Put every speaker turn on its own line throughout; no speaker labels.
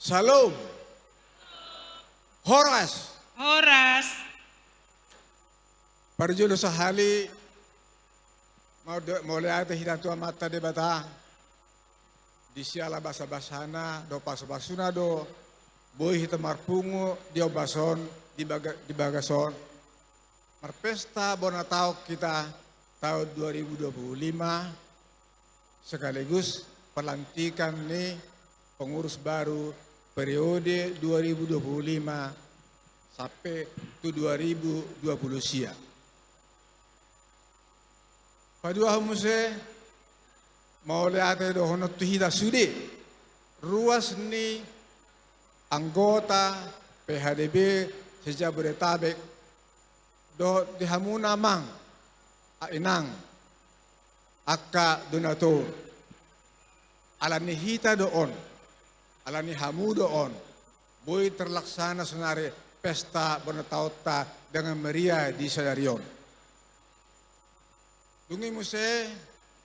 Shalom. Horas.
Oras.
Parjulo sa hali. Mau lihat hita tua mata de bata. Di siala basa-basana do pas-basuna do. Boy hita marpungo di obason di bagason. Marpesta Bonatau kita tahun 2025 sekaligus pelantikan nih pengurus baru periode 2025 sampai 2020 sia. Padua muse mau lihat do hono tuhida sudi ruas ni anggota PHDB Sejabodetabek do dihamuna mang inang akka donatur alani hita doon alani hamu doon boy terlaksana senare pesta Bonatauta dengan meriah di Sadarion. Dungi muse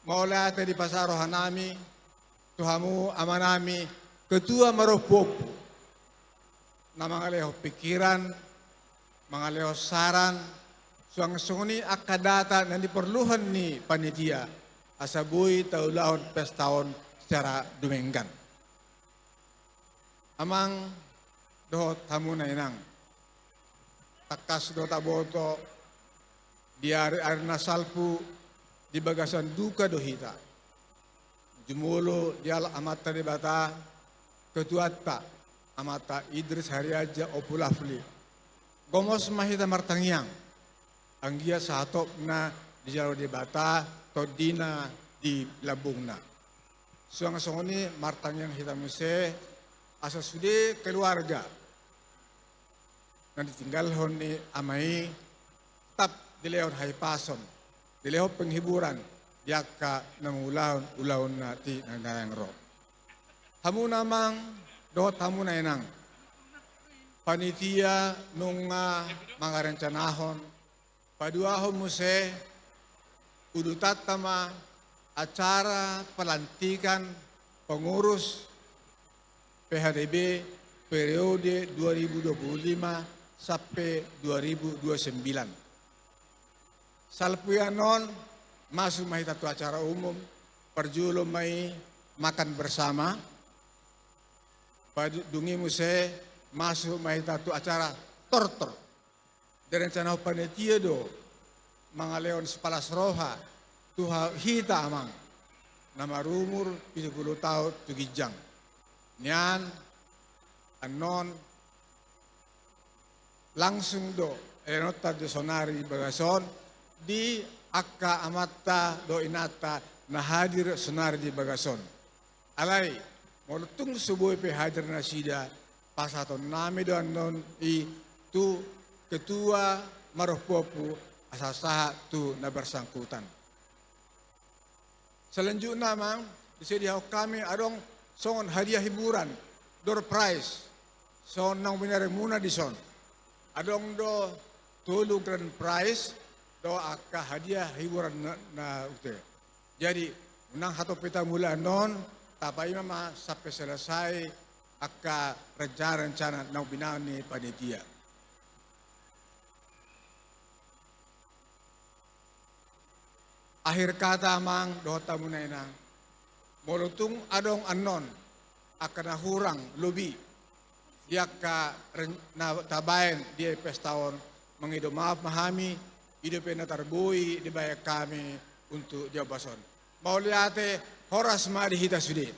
maulate di pasaro hanami tuhamu amanami ketua maropopu na mga leho pikiran mga leho saran suang sungni akadata na diperluhan ni panitia asabuy taulahon pestaon secara dumenggan. Amang dohot hamu na inang takas do taboto di ari na salpu di bagasan duka dohita jumulo di al amata di bata ketuata amata Idris Hariaja Opulafli gomos mahita martangyang anggia satop na di jalo di bata todina di labungna suang songoni martangyang hita muse asa sude keluarga na ditinggal honi amai tap dilehon haipason dilehon penghiburan yaka nangulahon nati nandayang ro hamu namang dohot hamu na inang panitia nung mga rencanahon paduahon muse udutat tama acara pelantikan pengurus PHDB periode 2025 sampai 2029. Salpuyanon masuk mahitatu acara umum perjulo mai makan bersama. Dungi muse masuk mahitatu acara tortor. Dan rencana panitia do mga leon sepalas roha tuha hita amang nama rumur 70 tahun tugijang. Nian anon langsung do enota de sonari bagason di akka amata do inata na hadir sonari di bagason alai molutung subuh pe hadir na sida pasaton nami do anon i tu ketua maropopu asasaha tu na bersangkutan selanjutnya mang disediakan kami adong songon hadiah hiburan door prize son nang binare muna di son adong do tulu grand prize do akka hadiah hiburan na ute jadi unang hato pita mula non tapai mama sampai selesai akka rencana nang binaon ni panitia akhir kata mang do tamu na inang molutung adong anon akan hurang lobi dia ka tabayan dia pestaon mengido maaf mahami hidup na tarbui dibayar kami untuk dia bason mau liate horas mari hita sudi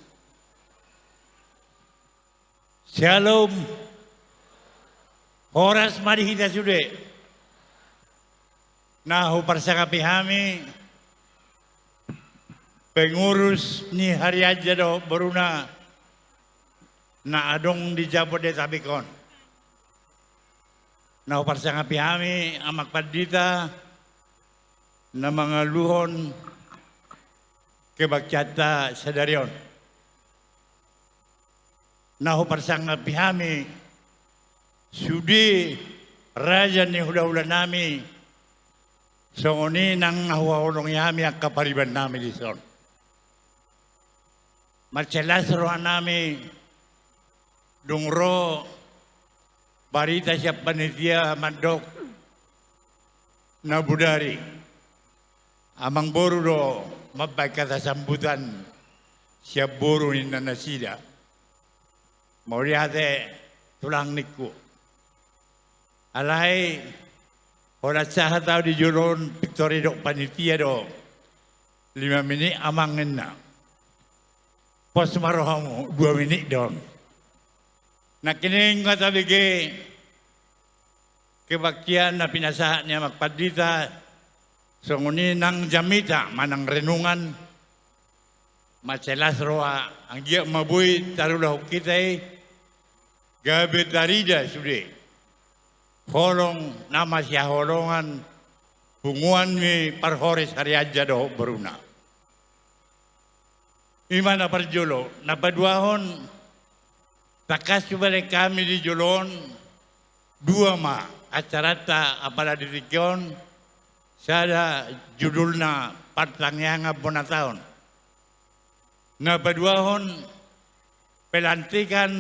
Shalom. Horas mari hita sude. Nahu parsakapi hami pengurus ni hari aja do beruna na adong di Jabodetabekon. Na uparsang apihami amak padita na mga luhon kebakyata sa Darion. Na uparsang apihami sudi raja ni hula-hula nami so oni nang nahuahulong yami ang kapariban nami di son. Marcelas rohan nami dungro barita siya panitia mandok na budari. Amang boro do mabay kata sambutan siya boro ni nanasida. Moriate tulang niku. Alay oras sa hataw di julon piktori do panitia do 5 menit amangin na. Pos marohamu 2 menit dong. Nakining nga tabigi kebaktian na pinasahan niya magpadita sa nguninang jamita manang renungan macelas roa ang giyak mabuhi tarulah kita'y gabi tarida sude holong nama siya holongan punguan mi parhores hariadja do beruna imana parjolo napaduahon takas balik kami di jolon 2 acarata apala dirikyon sada judulna Patlangyanga Bonataon. Napaduahon pelantikan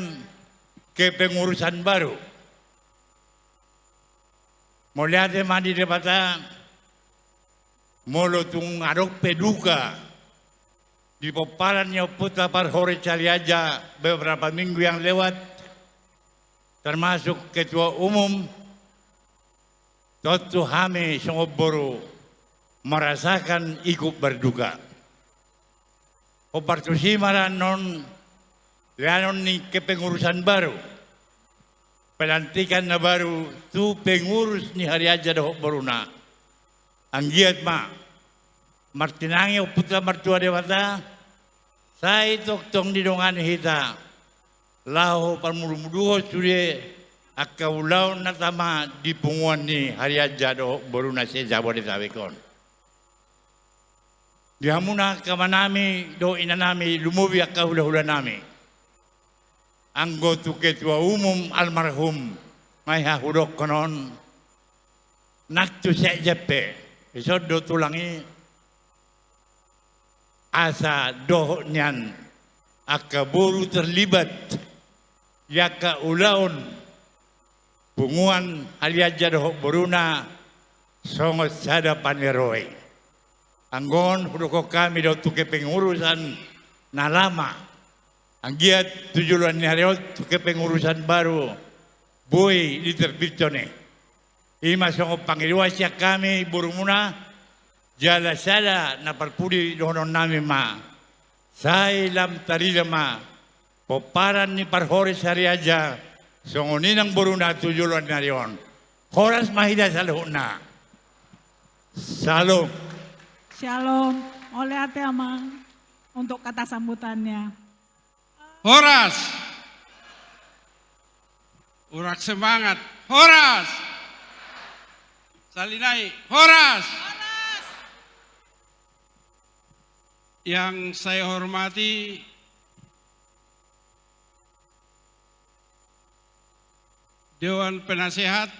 kepengurusan baru. Moliate mandi debata molo tung adok peduka di poparannya putra parhore caliaja beberapa minggu yang lewat termasuk ketua umum Toto Hame Songoboro merasakan ikut berduka. Opartusi maranon leanon ni kepengurusan baru. Pelantikan na baru tu pengurus ni hariaja doh boruna. Anggiat ma Martinangi o putra martua dewata saya toktong di dongan hita laho parmurumuduho sude akaulau natama di punguan ni hariaja doh boruna se Jabodetabekon. Dihamuna kamanami do inanami lumubi akahula-hula nami. Anggotu ketua umum almarhum Maiha Hudok konon naktu sek jepe isod do tulangi asa doh nyan akaburu terlibat yaka ulaun punguan haliaja doh boruna songot sada paneroy anggon hudoko kami do tuke pengurusan na lama anggiat tujuan ni hariot tuke pengurusan baru boy diterbitone ima songot pangiliwa siya kami burumuna jala sada na parpudi donon namin ma sa ilam tarila ma poparan ni parhores hariaja songonin ang buruna tujuan na riyon horas mahida sa na Salom.
Shalom, oleh ate amang untuk kata sambutannya.
Horas, urak semangat, Horas, Salinai, Horas. Yang saya hormati Dewan Penasehat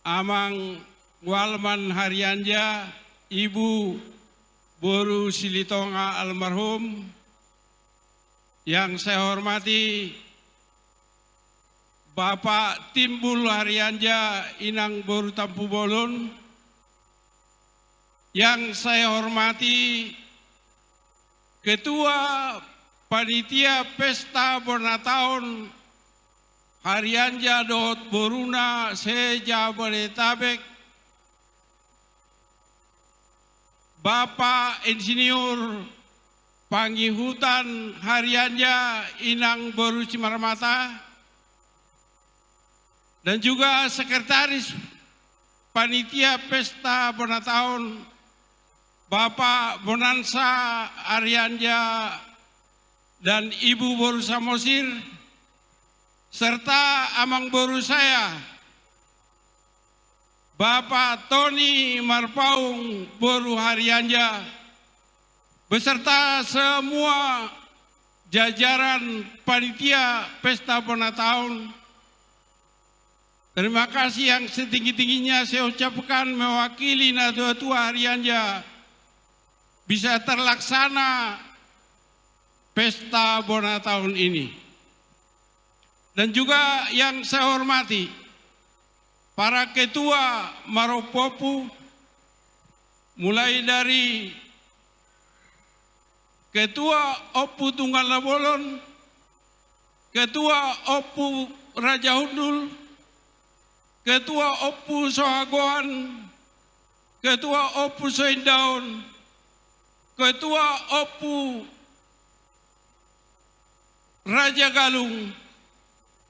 Amang Walman Harianja, Ibu Boru Silitonga almarhum, yang saya hormati Bapak Timbul Harianja Inang Boru Tampu Bolon, yang saya hormati Ketua Panitia Pesta Bonataon Harianja Dohot Boruna se Jabodetabek, Bapak Insinyur Panggihutan Harianja Inang Boru Cimarmata, dan juga Sekretaris Panitia Pesta Bonataon Bapak Bonansa Harianja dan Ibu Boru Samosir, serta amang boru saya Bapak Tony Marpaung Boru Harianja beserta semua jajaran panitia Pesta Bonataon. Terima kasih yang setinggi-tingginya saya ucapkan mewakili Nahdlatul Tua Harianja bisa terlaksana Pesta Bonataon ini. dan juga yang saya hormati para ketua Maropopu, mulai dari Ketua Opu Tunggal Labolon, Ketua Opu Raja Hundul, Ketua Opu Sohagoan, Ketua Opu Soindaun, Ketua Opu Raja Galung,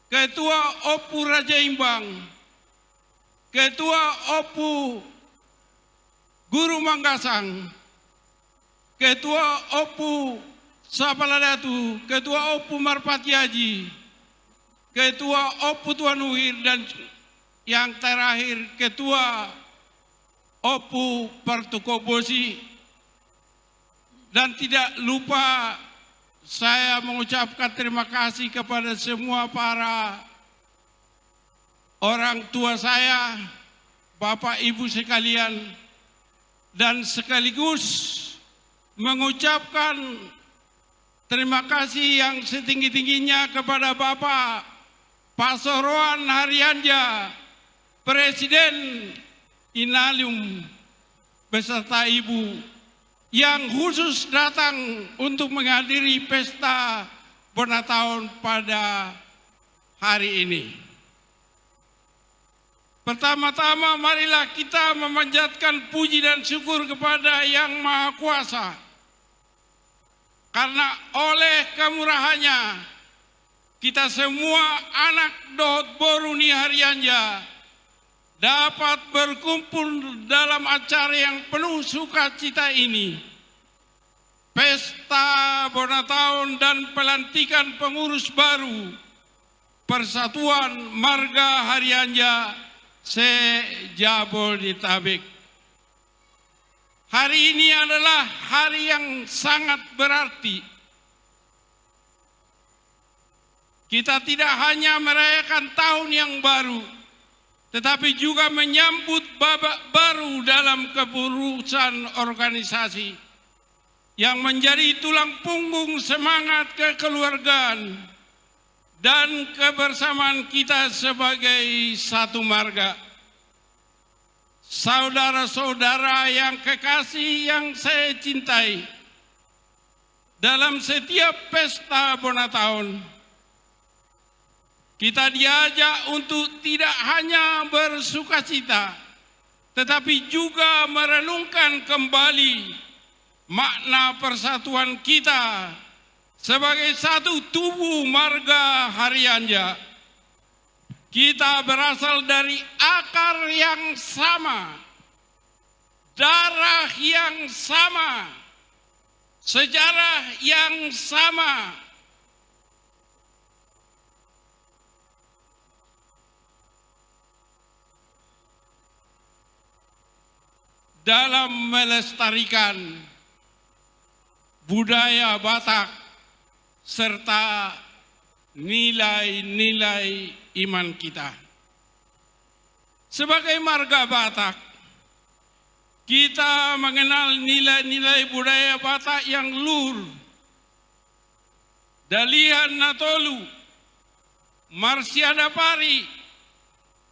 Ketua Opu Raja Imbang, Ketua Opu Guru Manggasang, Ketua Opu Sapaladatu, Ketua Opu Marpati Haji, Ketua Opu Tuan Uhir, dan yang terakhir Ketua Opu Partukobosi. Dan tidak lupa saya mengucapkan terima kasih kepada semua para orang tua saya, Bapak Ibu sekalian, dan sekaligus mengucapkan terima kasih yang setinggi-tingginya kepada Bapak Pasoroan Harianja, Presiden Inalium beserta Ibu, yang khusus datang untuk menghadiri pesta Bonataun pada hari ini. Pertama-tama marilah kita memanjatkan puji dan syukur kepada Yang Maha Kuasa, karena oleh kemurahannya kita semua anak Dohot Boru Ni Harianja dapat berkumpul dalam acara yang penuh sukacita ini. Pesta Bonataun dan pelantikan pengurus baru Persatuan Marga Harianja se-Jabodetabek. Hari ini adalah hari yang sangat berarti. Kita tidak hanya merayakan tahun yang baru, tetapi juga menyambut babak baru dalam kepengurusan organisasi yang menjadi tulang punggung semangat kekeluargaan dan kebersamaan kita sebagai satu marga. Saudara-saudara yang kekasih yang saya cintai, dalam setiap pesta Bonataun kita diajak untuk tidak hanya bersukacita, tetapi juga merenungkan kembali makna persatuan kita sebagai satu tubuh marga Harianja. Kita berasal dari akar yang sama, darah yang sama, sejarah yang sama. Dalam melestarikan budaya Batak serta nilai-nilai iman kita. Sebagai marga Batak, kita mengenal nilai-nilai budaya Batak yang luhur. Dalihan Natolu, Marsiada Pari,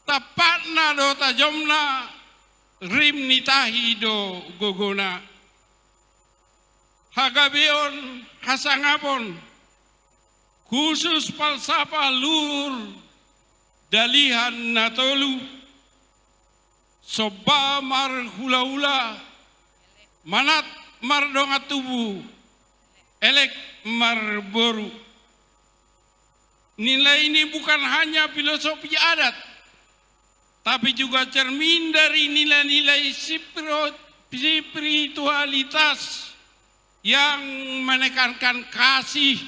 Tapatna do Tajomna, Rim Nitahi do Gogona, Hagabeon Hasangapon, khusus falsafah luhur Dalihan Natolu, Soba Mar Hula-Hula, Manat Mardonga Tubuh, Elek Marboru. Nilai ini bukan hanya filosofi adat, tapi juga cermin dari nilai-nilai spiritualitas yang menekankan kasih,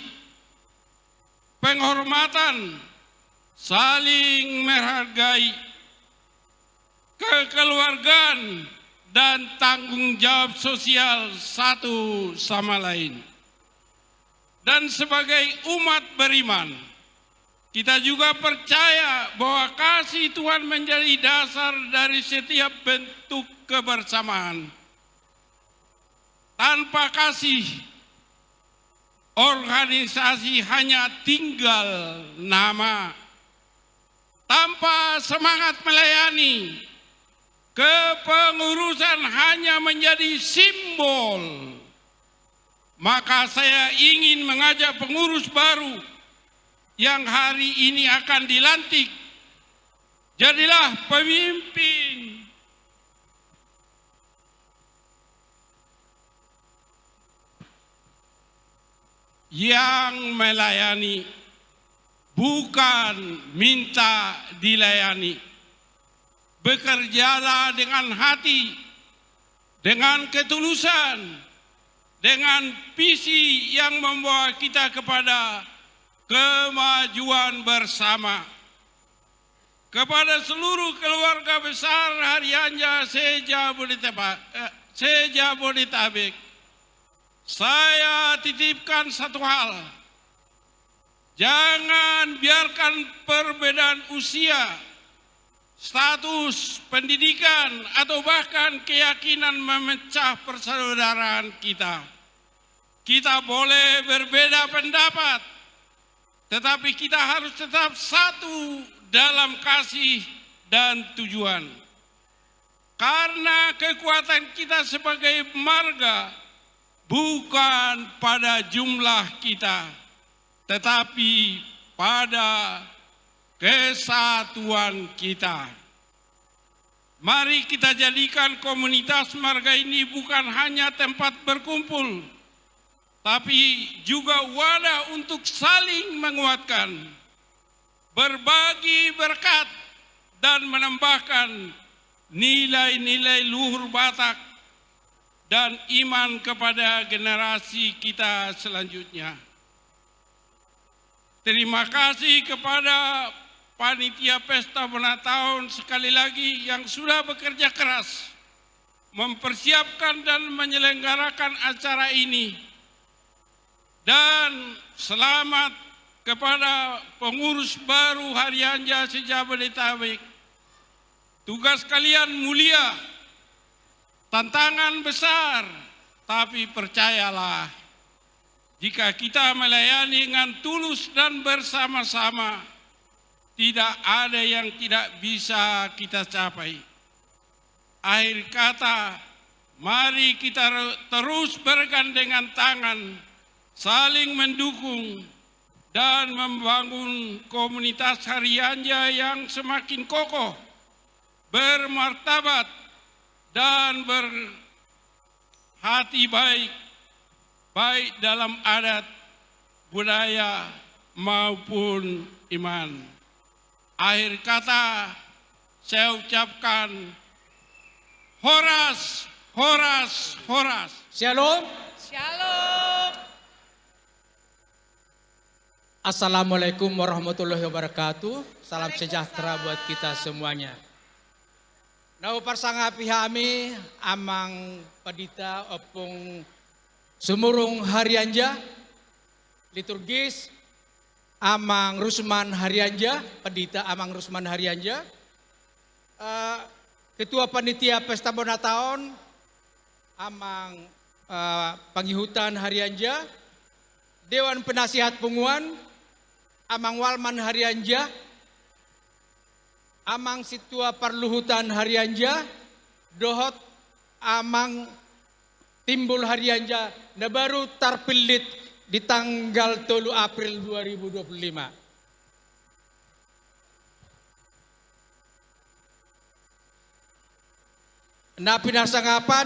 penghormatan, saling menghargai, kekeluargaan, dan tanggung jawab sosial satu sama lain. Dan sebagai umat beriman, kita juga percaya bahwa kasih Tuhan menjadi dasar dari setiap bentuk kebersamaan. Tanpa kasih, organisasi hanya tinggal nama. Tanpa semangat melayani, kepengurusan hanya menjadi simbol. Maka saya ingin mengajak pengurus baru yang hari ini akan dilantik, jadilah pemimpin yang melayani, bukan minta dilayani. Bekerjalah dengan hati, dengan ketulusan, dengan visi yang membawa kita kepada kemajuan bersama. Kepada seluruh keluarga besar Haryanja se-Jabodetabek, saya titipkan satu hal. Jangan biarkan perbedaan usia, status, pendidikan, atau bahkan keyakinan memecah persaudaraan kita. Kita boleh berbeda pendapat, tetapi kita harus tetap satu dalam kasih dan tujuan. Karena kekuatan kita sebagai marga bukan pada jumlah kita, tetapi pada kesatuan kita. Mari kita jadikan komunitas marga ini bukan hanya tempat berkumpul, tapi juga wadah untuk saling menguatkan, berbagi berkat, dan menambahkan nilai-nilai luhur Batak dan iman kepada generasi kita selanjutnya. Terima kasih kepada panitia Pesta Bonataun sekali lagi yang sudah bekerja keras mempersiapkan dan menyelenggarakan acara ini. Dan selamat kepada pengurus baru Haryanja se-Jabodetabek. Tugas kalian mulia, tantangan besar, tapi percayalah, jika kita melayani dengan tulus dan bersama-sama, tidak ada yang tidak bisa kita capai. Akhir kata, mari kita terus bergandengan tangan, saling mendukung, dan membangun komunitas Haryanja yang semakin kokoh, bermartabat, dan berhati baik, baik dalam adat, budaya, maupun iman. Akhir kata, saya ucapkan Horas, Horas, Horas.
Shalom.
Shalom.
Assalamualaikum warahmatullahi wabarakatuh. Salam sejahtera buat kita semuanya. Nau parsangapi hami amang padita opung sumurung Haryanja liturgis amang Rusman Haryanja, padita amang Rusman Haryanja, ketua panitia Pesta Bonataun amang Pangihutan Haryanja, Dewan Penasihat Punguan amang Walman Haryanja, amang Situa Parluhutan Haryanja, dohot amang Timbul Haryanja, na baru tarpilit di tanggal 3 April 2025. Na pinasangapan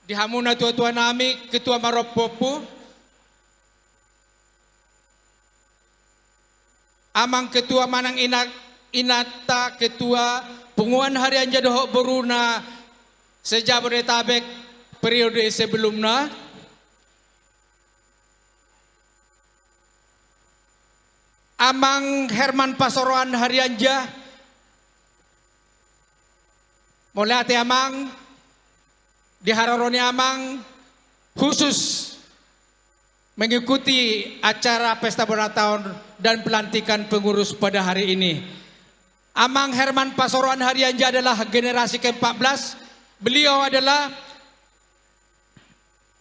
di hamuna tua-tua nami Ketua Maropopu, amang Ketua Manang Inata, Ketua Punguan Haryanja Dohok Boruna se-Jabodetabek periode sebelumnya, amang Herman Pasoroan Haryanja, mulai ati amang diharoroni amang khusus mengikuti acara Pesta Bonataun dan pelantikan pengurus pada hari ini. Amang Herman Pasoroan Haryanja adalah generasi ke-14. Beliau adalah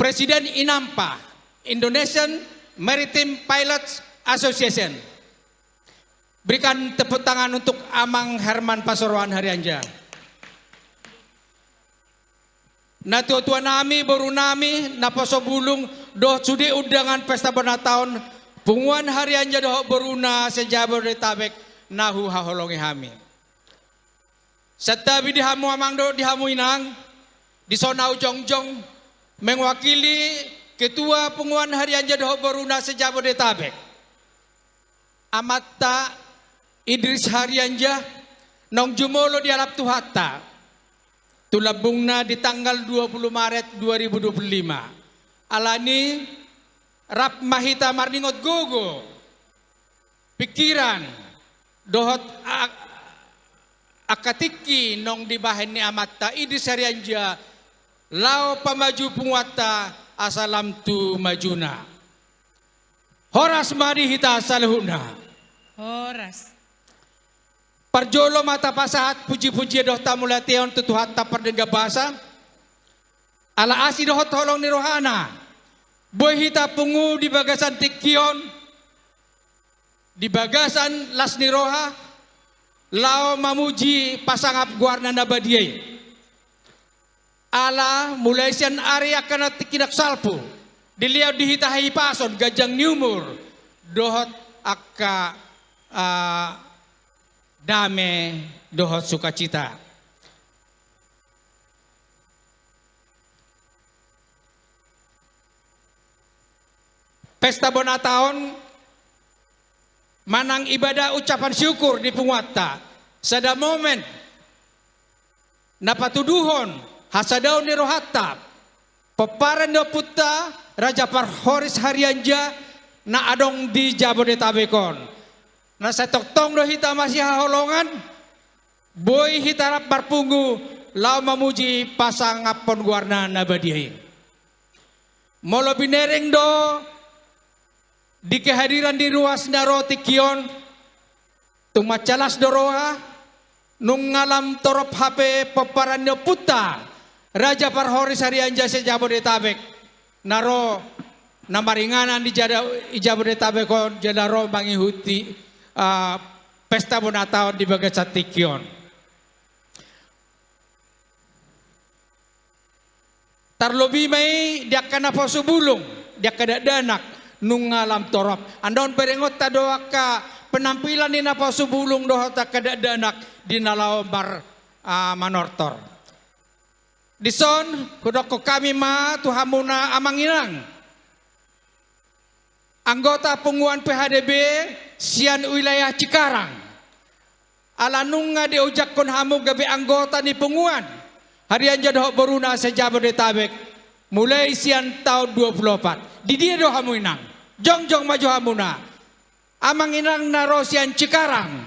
Presiden INAMPA, Indonesian Maritime Pilots Association. Berikan tepuk tangan untuk Amang Herman Pasuruan Harianja. Na tua nami baru nami na pasobulong doh sudi undangan pesta bonataon punguan Harianja doh beruna sejabodetabek nahu haholongi hami. Setabi dihamu amang do dihamu inang di sonau jongjong mewakili ketua punguan Harianja doh beruna sejabodetabek. Amatta Idris Harianja nong jumolo di alap tuhata. Tulabungna di tanggal 20 Maret 2025. Alani rap mahita marningot gogo. Pikiran dohot akatiki nong dibahen ni Amatta Idris Harianja lao pamaju punguata asalam tu majuna. Horas mari hita salhuna.
Horas.
Parjolo mata pasahat puji-puji doh tamulation tutuhat tapar dengan bahasa. Ala asi doh tolong ni rohana. Boy hita pungu di bagasan tikion. Di bagasan las ni roha. Lao mamuji pasangap guarna nabadiyay. Ala mulai sian area kana tikinak salpu. Diliau dihitahi pason gajang niumur. Dohot akka dame dohot sukacita. Pesta bonataon manang ibadah ucapan syukur di punguata. Sada momen napatuduhon hasadaw ni rohatta peparan do putta Raja Parhoris Harianja na adong di Jabodetabekon. Na sa toktong do hita masih haholongan, boy hitarap barpungu, lao mamuji pasangapon guarna nabadihay. Molo binereng do, di kehadiran di ruas naroti kion, tumacalas doroha, nung ngalam torop HP peparan do puta, Raja Parhoris Harianja se Jabodetabek, naro namaringanan di Jabodetabekon, jadaro mangihuti, pesta bonataon di Bagasan Tikion. Tarlobi may dia kana po subulong, dia kada danak nung ngalam torop. Andon perengot ta doa ka penampilan ni na po subulong doa ta kada danak di nalaw bar manortor. Dison kudok ko kami ma tuhamuna amanginang. Anggota punguan PHDB sian wilayah Cikarang. Alanung nga diujak kon hamu gabi anggota ni punguan. Harianja doh beruna sa Jabodetabek mulai sian tahun 24. Di dia doh hamu inang. Jongjong maju hamuna. Amang inang naro sian Cikarang.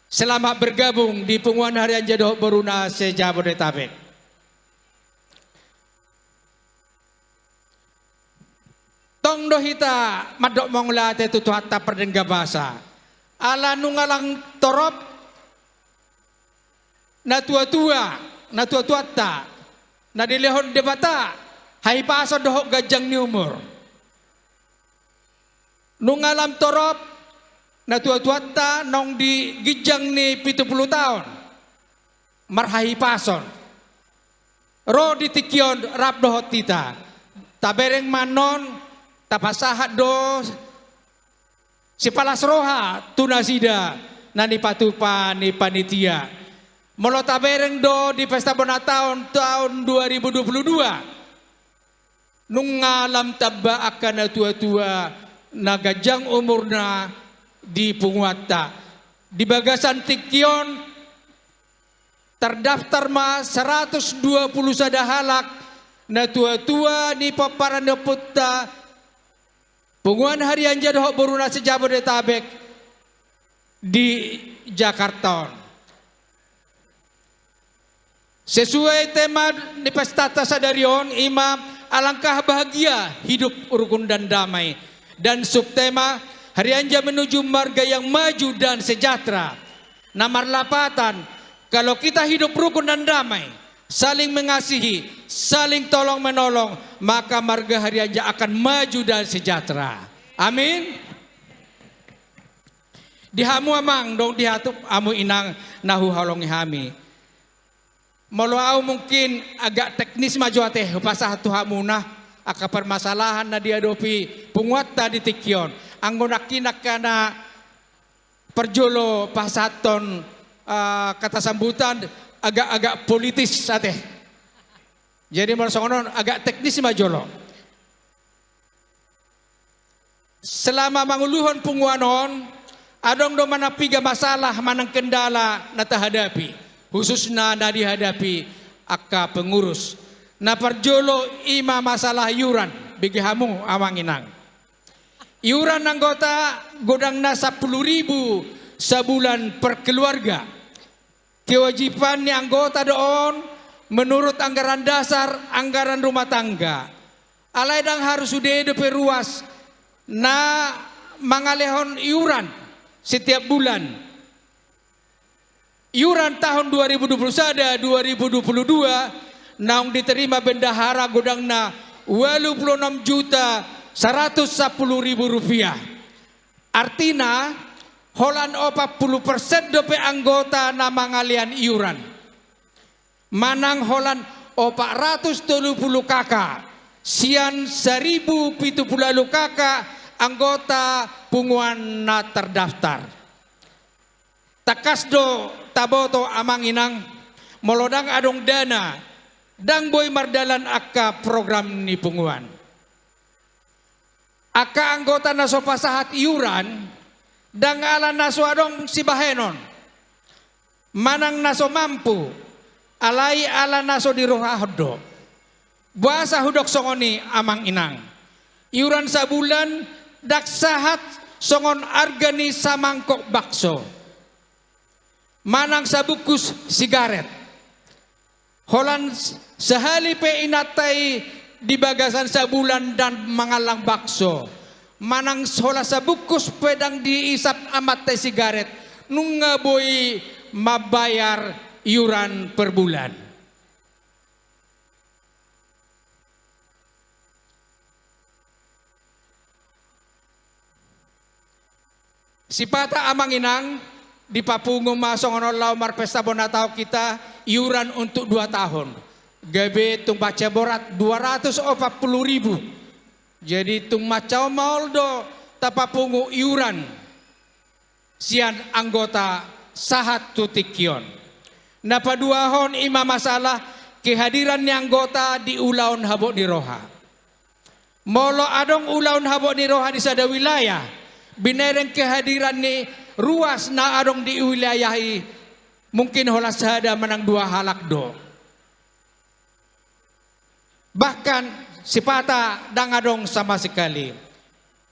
Selamat bergabung di punguan Harianja doh beruna sa Jabodetabek. Tong dohita madok monglate tutuhata perdengga bahasa. Ala nungalang torop na tua-tua ta na dilehon debata hai paso dohok gajang ni umur. Nungalam torop na tua-tua ta nong di gijang ni 70 tahun. Marhahi pason. Ro di tikion rap dohot tita. Tabereng manon tapasahat do si palas roha tunasida nani patupa ni panitia molo tabereng do di pesta bonataon tahun 2022 nung ngalam taba akan tua-tua nagajang umurna di punguata di Bagasan Tikion terdaftar ma 120 sadahalak na tua-tua ni paparan putta punguan Harianja doh beruna se Jabodetabek di Jakarta. Sesuai tema di pesta tasadarion imam alangkah bahagia hidup rukun dan damai dan subtema Harianja menuju marga yang maju dan sejahtera. Namar lapatan kalau kita hidup rukun dan damai saling mengasihi, saling tolong menolong, maka marga Harianja akan maju dan sejahtera. Amin. Dihamu amang dong dihatup amu inang nahu halongi hami. Moloau mungkin agak teknis maju ate pasah tu hamuna aka permasalahan na diadopi punguat tadi tikion. Anggonakinak kana perjolo pasaton kata sambutan agak politis ate. Jadi marsongonon agak teknis majolo. Selama manguluhon punguanon adong do manapiga masalah manang kendala na tahadapi. Khususnya na dihadapi aka pengurus. Na perjolo ima masalah iuran bagi hamu amang inang. Iuran anggota godang na 10.000 sebulan per keluarga. Kewajiban ni anggota doon menurut anggaran dasar anggaran rumah tangga. Alai dang harus sudah DP ruas na mangalehon iuran setiap bulan. Iuran tahun 2021 2022 naung diterima bendahara godangna 86.110.000 rupiah. Artina holan 40% dope anggota na mangalian iuran. Manang holan 430 kakak. Sian 1.070 kakak anggota punguan na terdaftar. Takasdo taboto amang inang molodang adong dana dang boy mardalan aka program ni punguan. Aka anggota naso pasahat iuran dang ala naso adong si bahenon. Manang naso mampu alai ala naso dirohahdo. Buasa hudok songoni amang inang. Iuran sabulan daksahat songon argani samangkok bakso. Manang sabukus sigaret. Holan sehali pe inatay di bagasan sabulan dan mangalang bakso. Manang hola sabukus pedang diisap amat tay sigaret. Nung boy mabayar iuran per bulan. Sipata amang inang di Papungo masong onolaw marpesta bonatao kita iuran untuk 2 tahun. Gabe tung baca borat 240.000. Jadi tung macau mauldo tapapungo iuran sian anggota sahat tutikion. Napa 2 hon ima masalah kehadiran ni anggota di ulaun habok di roha. Molo adong ulaun habok di roha di sada wilayah. Binereng kehadiran ni ruas na adong di wilayahi mungkin holas sada menang 2 halak do. Bahkan sipata dang adong sama sekali.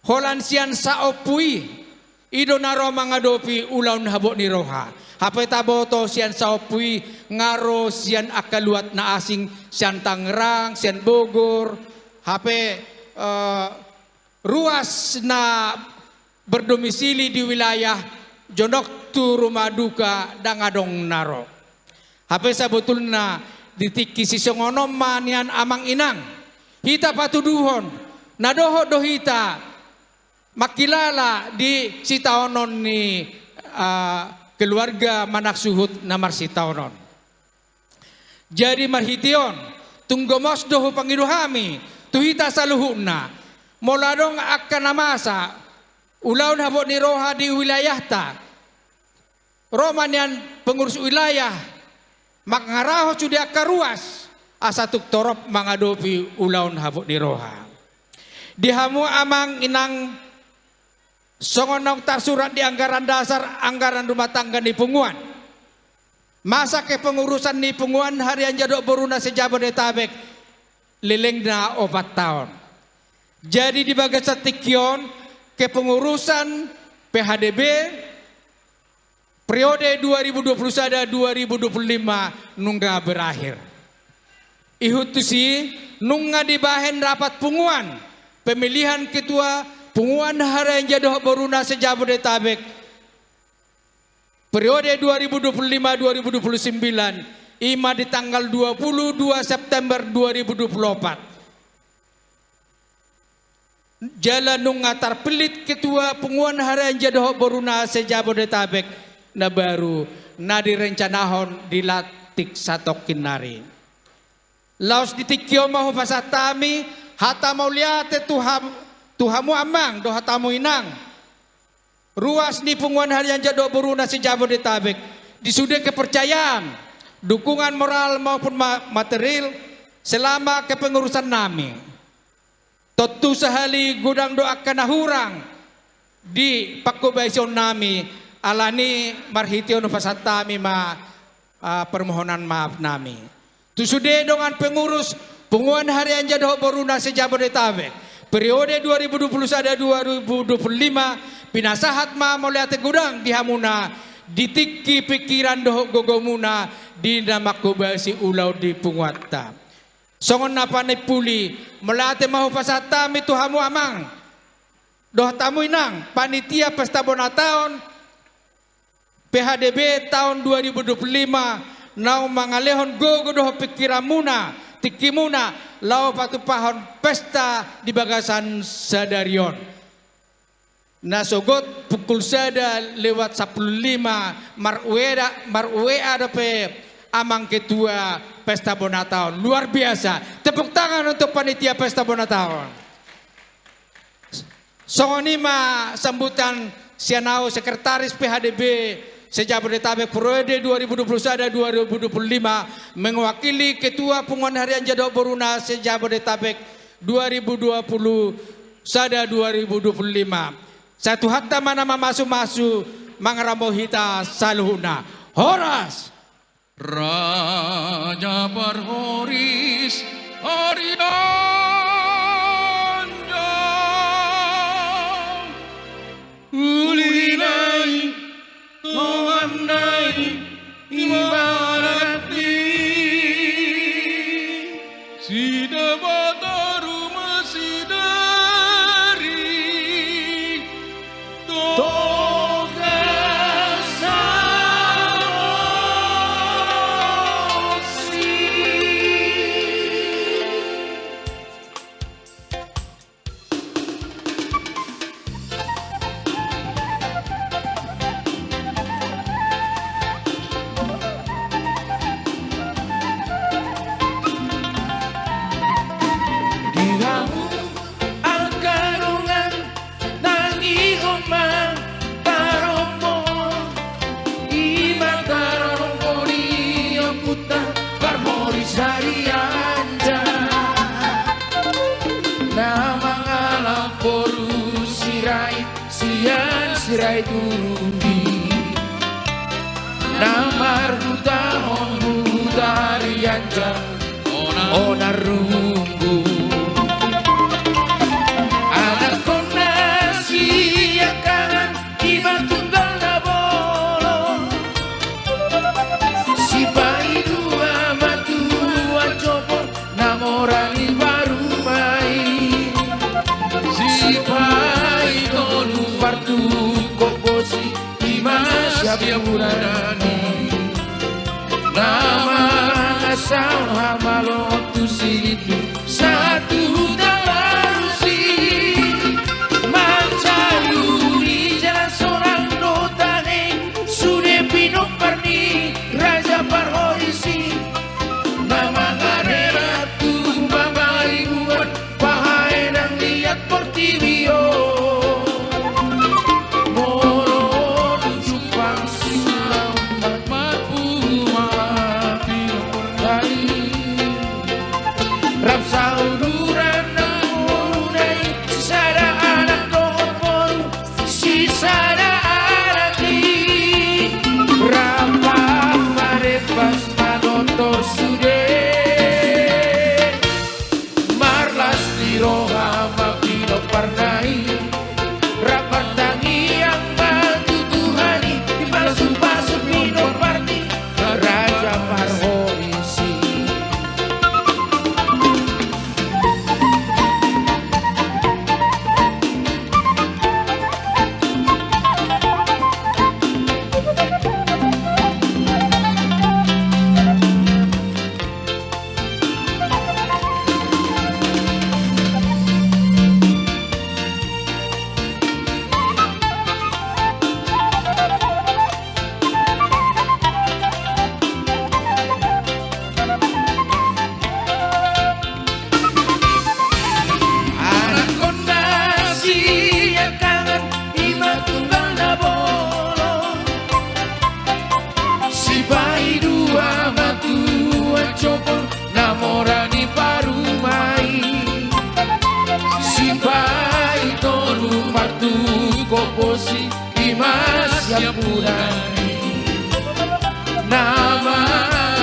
Holan sian saopui ido naro mangadopi ulaun habok ni roha. Hape taboto sian saopui ngaro sian akaluat na asing sian Tangerang, sian Bogor. Hape ruas na berdomisili di wilayah Jondok tu rumah duka dangadong naro. Hape sabutulna ditiki sisongonom manian amang inang. Hita patuduhon nadoho dohita makilala di sitaonon ni keluarga manak suhut namar sitaonon. Jadi marhition tunggomos doho pangiduhami tuhita saluhuna moladong akan namasa ulaun habok ni roha di wilayah ta. Roman yang pengurus wilayah mangaraho sudah karuas asatuk torop mangadopi ulaun habok ni roha. Dihamu amang inang songonong tarsurat di anggaran dasar anggaran rumah tangga ni punguan. Masa ke pengurusan ni punguan harian jadok beruna sejabodetabek lileng na 4 tahun. Jadi di bagian tikion kepengurusan PHDB periode 2021-2025 nungga berakhir. Ihutusi nungga dibahen rapat punguan pemilihan ketua punguan harian jadoh beruna sejabodetabek periode 2025-2029 ima di tanggal 22 September 2024. Jalan nungatar pelit ketua penguan harian jadoh boruna sejabodetabek na baru na direncanahon dilatik satok kinari. Laos ditikyo mahu pasatami hata mauliate tuhamu amang do hatamu inang. Ruas ni penguan harian jadoh boruna sejabodetabek disudah kepercayaan, dukungan moral maupun material selama kepengurusan nami. Totu sehali gudang doakan hurang di pakubaison nami alani marhitio no pasatami permohonan maaf nami. Tusude dengan pengurus penguan harian jadoh boruna sejabodetabek periode 2021-2025 pinasahat moliate gudang di hamuna ditiki pikiran doh gogomuna di namakubasi ulau di punguata. Songon napa ni puli melate mahu pasatami tuhamu amang doh tamu inang panitia pesta bonataon PHDB tahun 2025 nau mangalehon gogo doh pikiramuna tikimuna lau patupahon pesta di bagasan sadarion nasogot pukul sada lewat 15 maruea dope amang ketua pesta bonataon luar biasa. Tepuk tangan untuk panitia pesta bonataon. Songonima sambutan sianau sekretaris PHDB sejabodetabek periode 2021-2025 mewakili ketua penguan harian jadoh boruna sejabodetabek 2020-2025. Satu hatta mana masu-masu mangramohita saluhuna. Horas.
Raja berhoris Arianda ulinai toamnai ibarati sidabataru masidari sirai turuni namar hutahon hutarianja onar rumbu anak konasi yang kanan iba tunggal nabolo si pai dua matua copor namorani baru mai si pai tolu partu Siapurani nama asal hamalotu situ satu tawarusi mancayuri jalan seorang dotane sude pinok parni raja parhorisi nama garera tu babari buat pahai dan lihat portibio sopong namorani parumai Simpai tonu martu koposi Imas yapurani Nama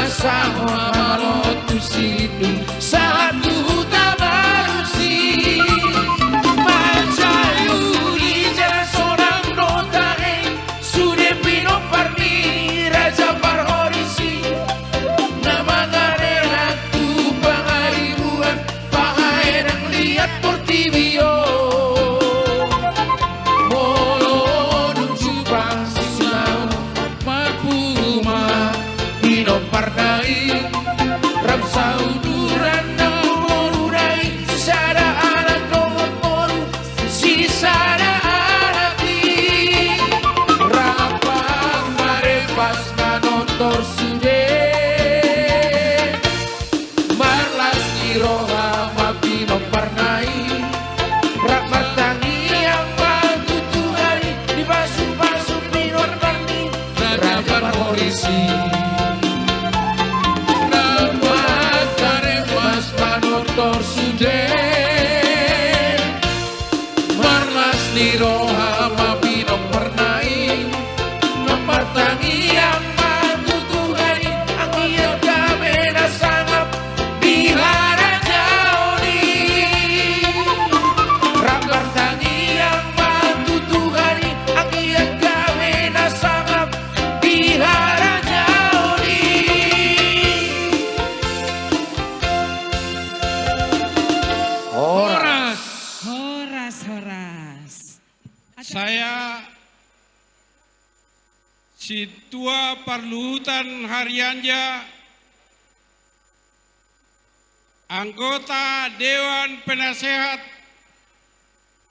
sama malotu sidu Satu tabarusi Macayu di jalan sonang notae Sude pino parni raja parhorisi Nama garela tu pangaribuan Pangairang lihat portibio Molo nunjupang silau Mapuma Pino parnai Ramsau duran namorurai Sisada anak nomor moru Sisada anak di Rapang marepas manotor sude Marlas iroha mapino parnai Rapat tangi yang bantu Tuhari Di basu-basu pinor parni Rapat polisi Rapat karepas manotor sude Marlas niroha mapino parnai Rapat tangi yang bantu Tuhari Ang iya kami nasangap Bihara Jaoni Rapat tangi yang bantu Tuhari Ang iya kami nasangap Bihara Jaoni
Horas.
Horas.
Saya si Tua Parluhutan Harianja, anggota Dewan Penasehat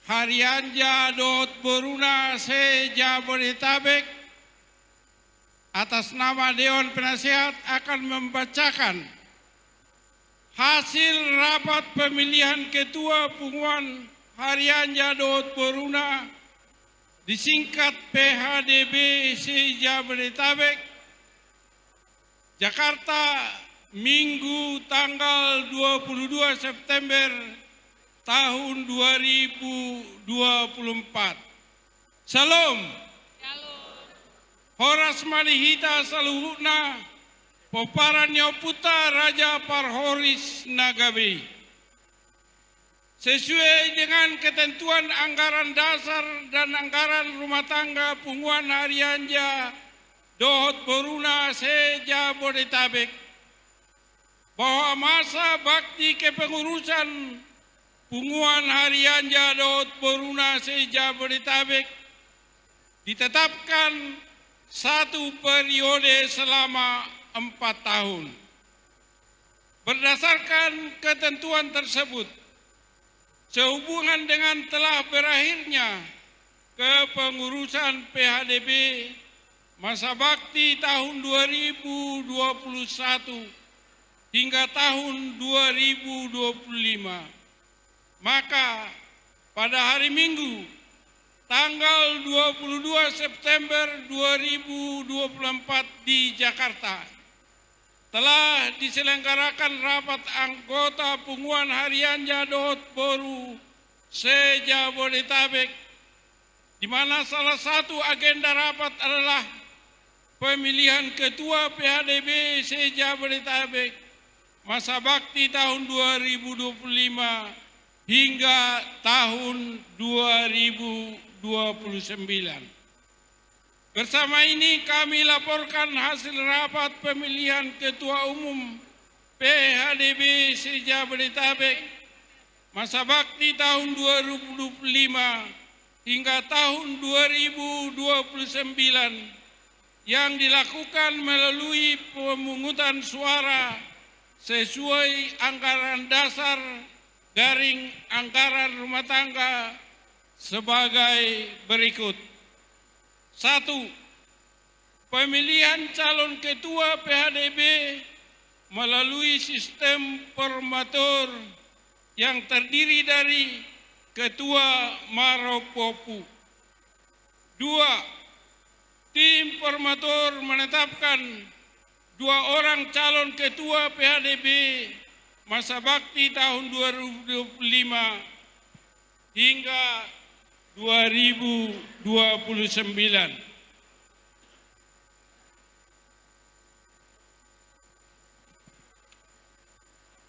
Harianja Dot Boruna se Jabodetabek, atas nama Dewan Penasehat akan membacakan hasil rapat pemilihan Ketua Punguan Harianja Dot Boruna disingkat PHDB se Jabodetabek, Jakarta, Minggu tanggal 22 September tahun 2024. Salam. Horas Manihita Saluhuna, Poparanyo Puta Raja Parhoris Nagabe. Sesuai dengan ketentuan anggaran dasar dan anggaran rumah tangga Punguan Harianja Dot Boruna se Jabodetabek, bahwa masa bakti kepengurusan Punguan Harianja Dot Boruna se Jabodetabek ditetapkan satu periode selama 4 tahun. Berdasarkan ketentuan tersebut, sehubungan dengan telah berakhirnya kepengurusan PHDB masa bakti tahun 2021 hingga tahun 2025, maka pada hari Minggu tanggal 22 September 2024 di Jakarta telah diselenggarakan rapat anggota Punguan Harianja Dot Boru se Jabodetabek, di mana salah satu agenda rapat adalah pemilihan Ketua PHDB se Jabodetabek masa bakti tahun 2025 hingga tahun 2029. Bersama ini kami laporkan hasil rapat pemilihan Ketua Umum PHDB se Jabodetabek masa bakti tahun 2025 hingga tahun 2029 yang dilakukan melalui pemungutan suara sesuai anggaran dasar garing anggaran rumah tangga sebagai berikut. 1. Pemilihan calon ketua PHDB melalui sistem formatur yang terdiri dari ketua Maropopu. 2. Tim formatur menetapkan 2 orang calon ketua PHDB masa bakti tahun 2025 hingga 2029.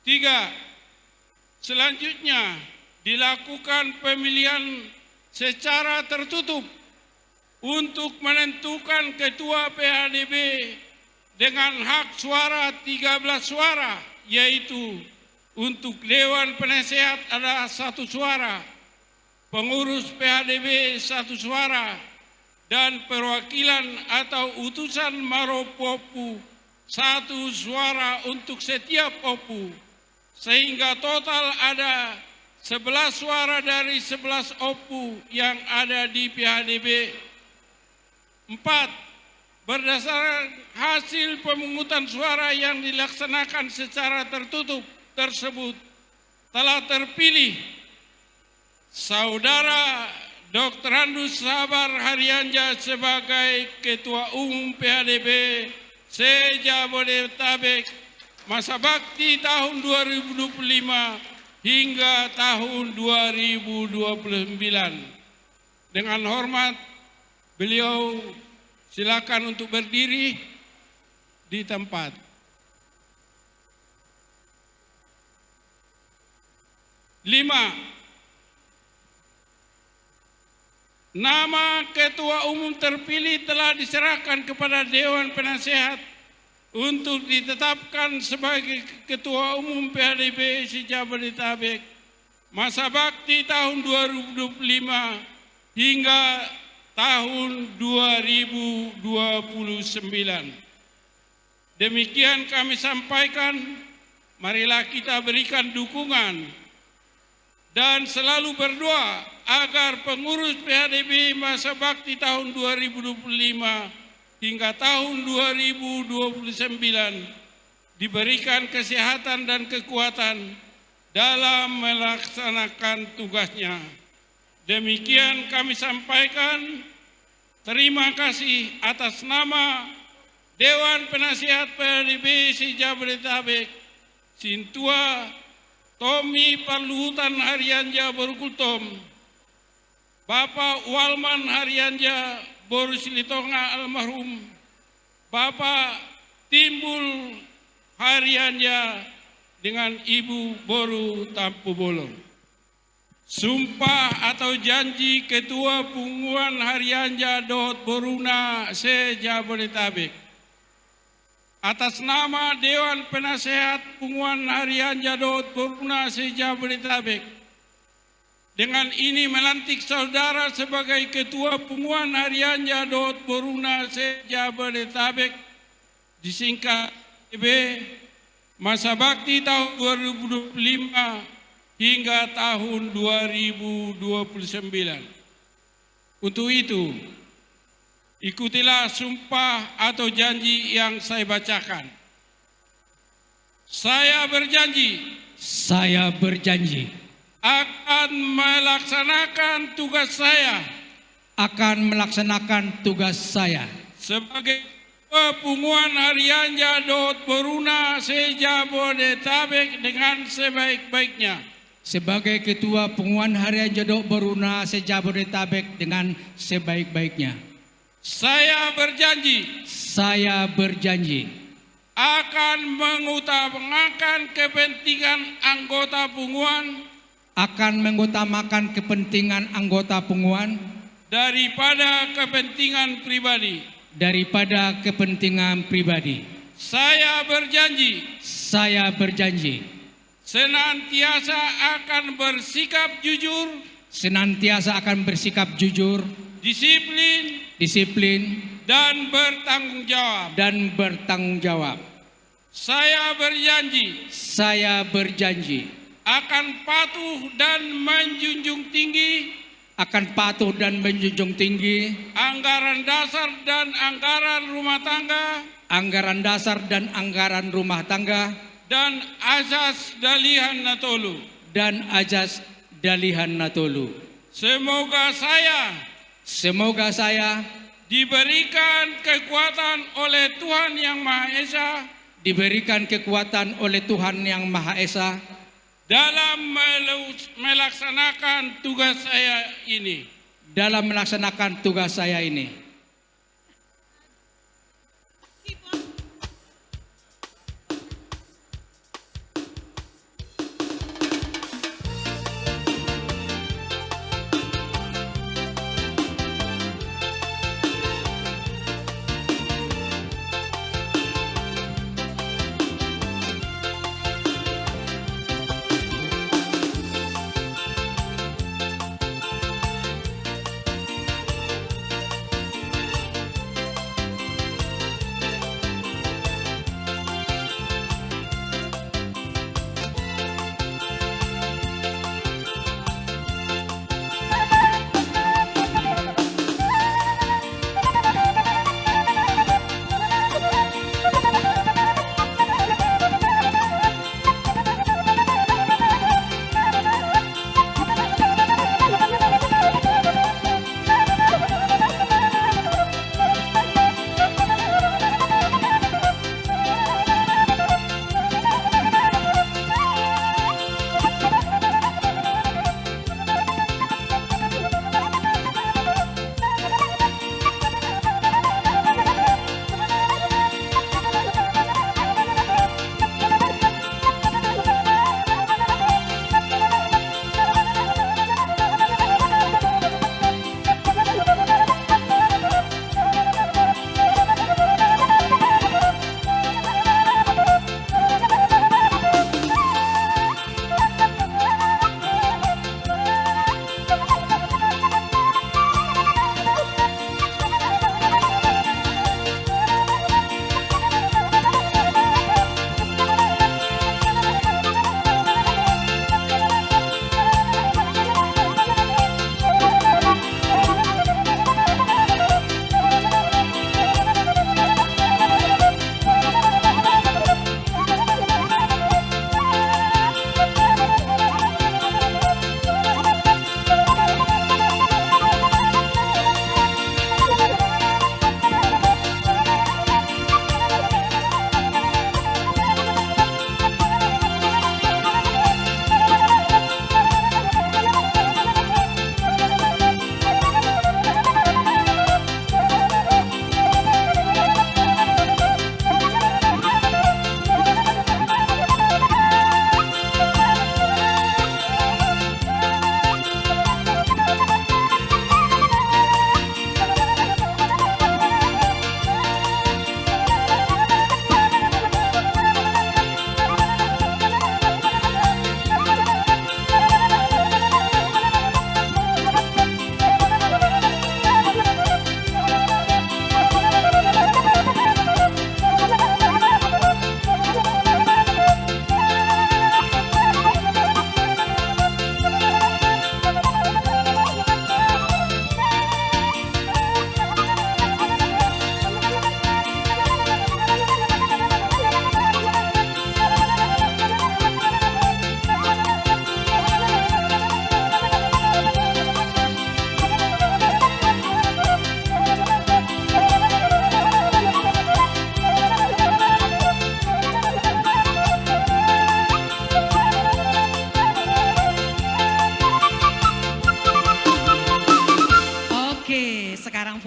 Tiga, selanjutnya dilakukan pemilihan secara tertutup untuk menentukan ketua PHDB dengan hak suara 13 suara, yaitu untuk Dewan Penasehat ada 1 suara, pengurus PHDB 1 suara, dan perwakilan atau utusan Maropopu 1 suara untuk setiap OPU, sehingga total ada 11 suara dari 11 OPU yang ada di PHDB. 4. Berdasarkan hasil pemungutan suara yang dilaksanakan secara tertutup tersebut, telah terpilih Saudara Dr. Andus Sabar Haryanja sebagai Ketua Umum PHDB se-Jabodetabek masa bakti tahun 2025 hingga tahun 2029. Dengan hormat, beliau silakan untuk berdiri di tempat. Lima, nama Ketua Umum terpilih telah diserahkan kepada Dewan Penasehat untuk ditetapkan sebagai Ketua Umum PHDB se-Jabodetabek masa bakti tahun 2025 hingga tahun 2029. Demikian kami sampaikan, marilah kita berikan dukungan dan selalu berdoa agar pengurus PHDB masa bakti tahun 2025 hingga tahun 2029 diberikan kesehatan dan kekuatan dalam melaksanakan tugasnya. Demikian kami sampaikan. Terima kasih atas nama Dewan Penasehat PHDB se-Jabodetabek, Sintua Tommy Parluhutan Haryanja Borukultom, Bapak Walman Haryanja Boru Silitonga almarhum, Bapak Timbul Haryanja dengan Ibu Boru Tampu Bolong. Sumpah atau janji Ketua Punguan Haryanja Dohot Boruna se-Jabodetabek. Atas nama Dewan Penasehat Punguan Haryanja Dohot Boruna se-Jabodetabek, dengan ini melantik saudara sebagai Ketua Punguan Haryanja Dohot Boruna se-Jabodetabek, disingkat EB, masa bakti tahun 2025 hingga tahun 2029. Untuk itu, ikutilah sumpah atau janji yang saya bacakan. Saya berjanji akan melaksanakan tugas saya sebagai Punguan Haryanja Dohot Boruna se-Jabodetabek dengan sebaik-baiknya.
Sebagai Ketua Punguan Haryanja Dohot Boruna se-Jabodetabek dengan sebaik-baiknya.
Saya berjanji akan mengutamakan kepentingan anggota Punguan, daripada kepentingan pribadi. Saya berjanji senantiasa akan bersikap jujur, disiplin dan bertanggung jawab. Saya berjanji akan patuh dan menjunjung tinggi anggaran dasar dan anggaran rumah tangga dan azas dalihan natolu. Semoga saya diberikan kekuatan oleh Tuhan Yang Maha Esa
diberikan kekuatan oleh Tuhan Yang Maha Esa
dalam melaksanakan tugas saya ini.
dalam melaksanakan tugas saya ini.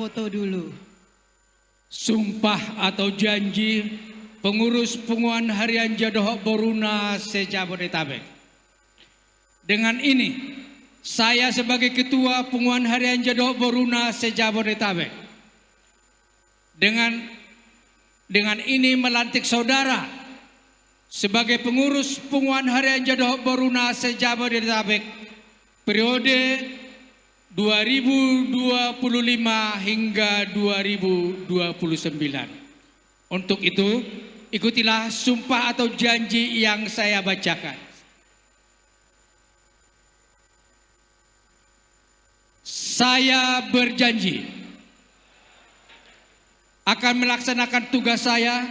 foto dulu.
Sumpah atau janji pengurus Punguan Harian Jadohok Boruna se-Jabodetabek. Dengan ini, saya sebagai Ketua Punguan Harian Jadohok Boruna se-Jabodetabek, dengan ini melantik saudara sebagai pengurus Punguan Harian Jadohok Boruna se-Jabodetabek periode 2025 hingga 2029. Untuk itu, ikutilah sumpah atau janji yang saya bacakan. Saya berjanji akan melaksanakan tugas saya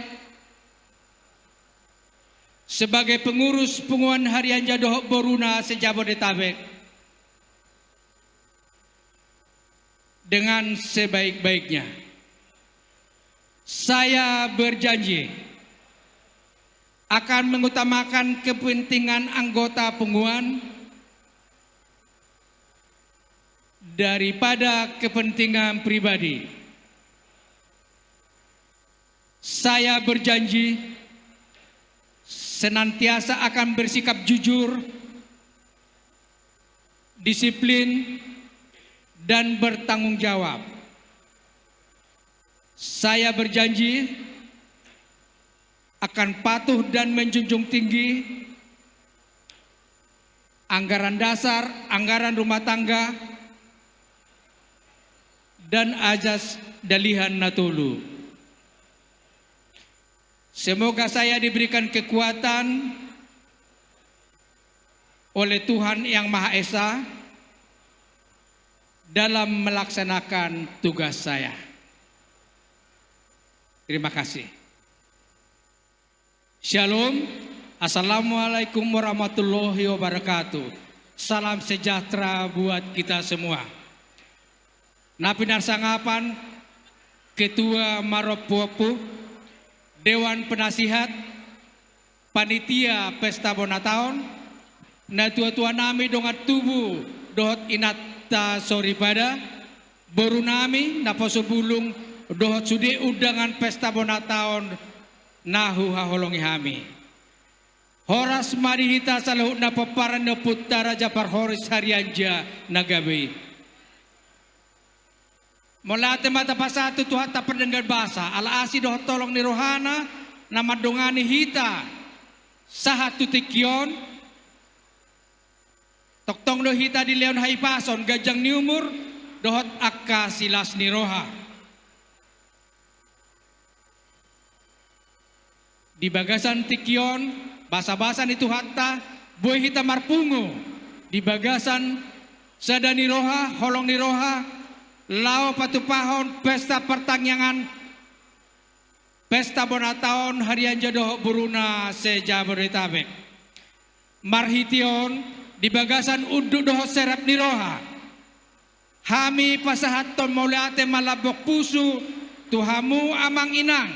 sebagai pengurus Punguan Harian Jadohok Boruna se-Jabodetabek dengan sebaik-baiknya. Saya berjanji akan mengutamakan kepentingan anggota Punguan daripada kepentingan pribadi. Saya berjanji senantiasa akan bersikap jujur, disiplin, dan bertanggung jawab. Saya berjanji akan patuh dan menjunjung tinggi anggaran dasar, anggaran rumah tangga, dan azas dalihan Natolu. Semoga saya diberikan kekuatan oleh Tuhan Yang Maha Esa dalam melaksanakan tugas saya. Terima kasih. Shalom. Assalamualaikum warahmatullahi wabarakatuh. Salam sejahtera buat kita semua. Napinar Sangapan, Ketua Maropopu, Dewan Penasihat, Panitia Pesta Bonataon, na tua-tua nami dongat tubuh dohot inata soribada, boru nami na posobulung dohot sude undangan Pesta Bonataon nahu haholongi hami. Horas marihita salahut na paparan na putara Japar Horis Harianja nagabi. Mula mata pasatu Tuhan tak pendengar bahasa. Ala asi doh tolong ni rohana nama dongani hita sahatu tikyon. Toktong doh hita di leon hai pason gajang ni umur dohot akka silas ni roha. Di bagasan tikyon basa-basa ni Tuhatta boy hita marpungu. Di bagasan sadani roha holong ni roha. Lao patupahon pesta pertangyangan Pesta Bonataon harian jodoh buruna se Jabodetabek. Marhition di bagasan uduk doho serap niroha. Hami pasahaton maulate malabok pusu tuhamu amang inang.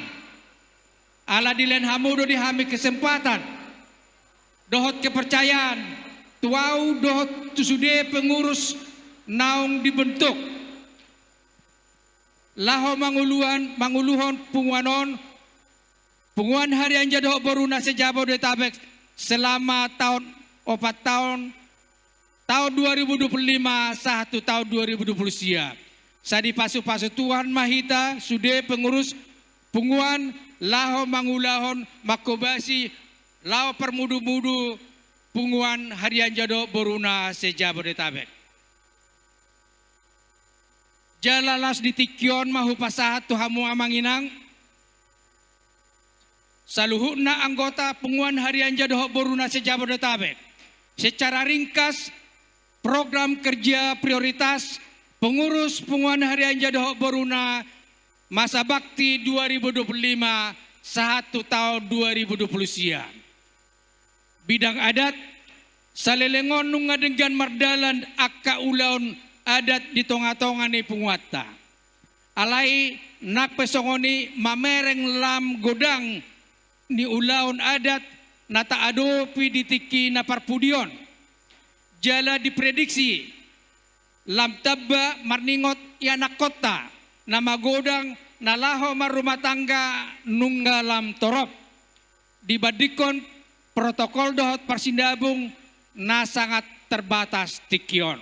Ala dilen hamudo di hami kesempatan. Dohot kepercayaan. Tuau dohot tusude pengurus naung dibentuk. Laho manguluhon punguan harian jodoh beruna sejabodetabek selama tahun 4 tahun 2025 satu tahun 2020 siap. Sadi pasu-pasu Tuhan Mahita sude pengurus punguan laho mangulahon makobasi lao permudu-mudu punguan harian jodoh beruna sejabodetabek. Jalalas di tikyon mahu pasahat tuhamu amanginang. Saluhuna anggota punguan harian jodoh beruna sejabodetabek. Secara ringkas program kerja prioritas pengurus punguan harian jodoh beruna masa bakti 2025 satu tahun 2020 siang. Bidang adat salelengon nungadenggan mardalan akka ulaun adat di tonga-tonga ni punguata. Alai nak pesongoni mamereng lam godang ni ulaun adat nata adopi ditiki na parpudion. Jala diprediksi lam tabba marningot yanak kota nama godang nalaho marumah tangga nunggalam torop. Dibadikon protokol dohot parsindabung na sangat terbatas tikion.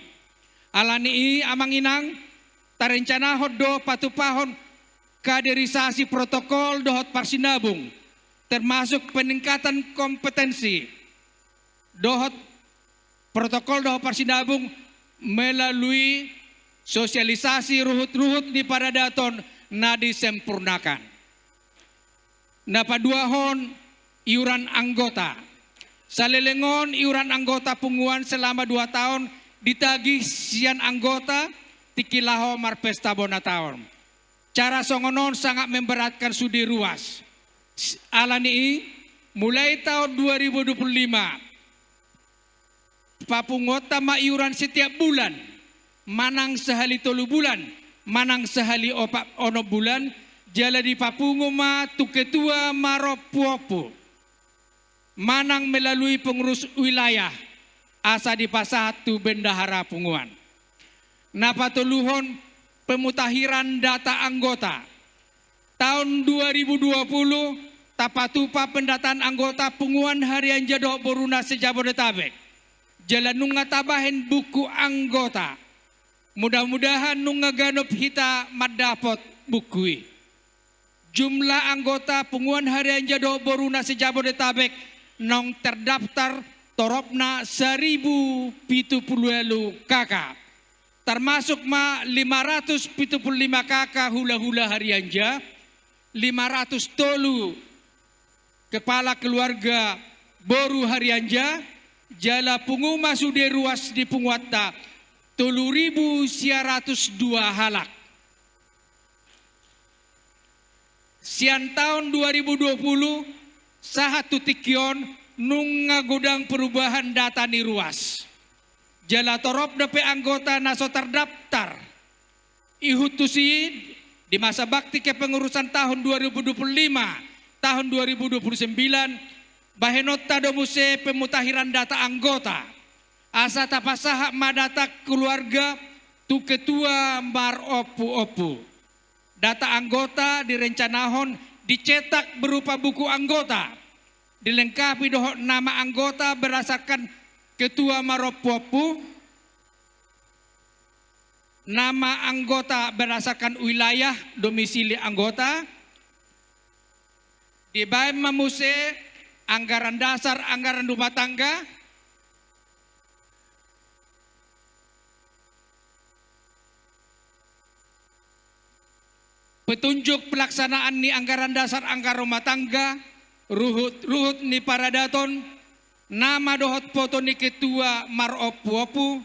Alani amang inang tarencana hoddo patupahon kaderisasi protokol dohot parsinabung termasuk peningkatan kompetensi dohot protokol dohot parsinabung melalui sosialisasi ruhut-ruhut di paradaton na disempurnakan. Napaduahon iuran anggota. Salelengon iuran anggota punguan selama 2 tahun ditagih sian anggota tikilaho marpesta Bonataon. Cara songonon sangat memberatkan sudi ruas. Alani mulai tahun 2025 papungota maiuran setiap bulan manang sehali 3 bulan manang sehali 4 bulan jala di papunguma tu ketua Maropuopu manang melalui pengurus wilayah asa di pasatu bendahara punguan. Napatuluhon pemutahiran data anggota tahun 2020 tapatupa pendataan anggota punguan harian Jadok Boruna se-Jabodetabek. Jalan nunga tabahin buku anggota. Mudah-mudahan nunga ganop hita madapot bukui. Jumlah anggota punguan harian Jadok Boruna se-Jabodetabek nong terdaftar toropna 1070 kakak. Termasuk 575 kakak hula-hula harianja, 500 tolu kepala keluarga boru harianja, jala punguma sude ruas di Punguatta, 3.102 halak. Sian tahun 2020, sahatu tikion nunga gudang perubahan data ni ruas. Jala torop dape anggota naso terdaftar. Ihutusi di masa bakti kepengurusan tahun 2025, tahun 2029, bahenota domuse pemutahiran data anggota. Asa tapasaha madata keluarga tu ketua Maropuopu. Data anggota direncanahon dicetak berupa buku anggota. Dilengkapi dohok nama anggota berdasarkan ketua Maropuopu, nama anggota berdasarkan wilayah domisili anggota, di bawah memuse anggaran dasar, anggaran rumah tangga, petunjuk pelaksanaan ni anggaran dasar, anggaran rumah tangga, ruhut ni paradaton, nama dohot foto ni ketua Maropuopu,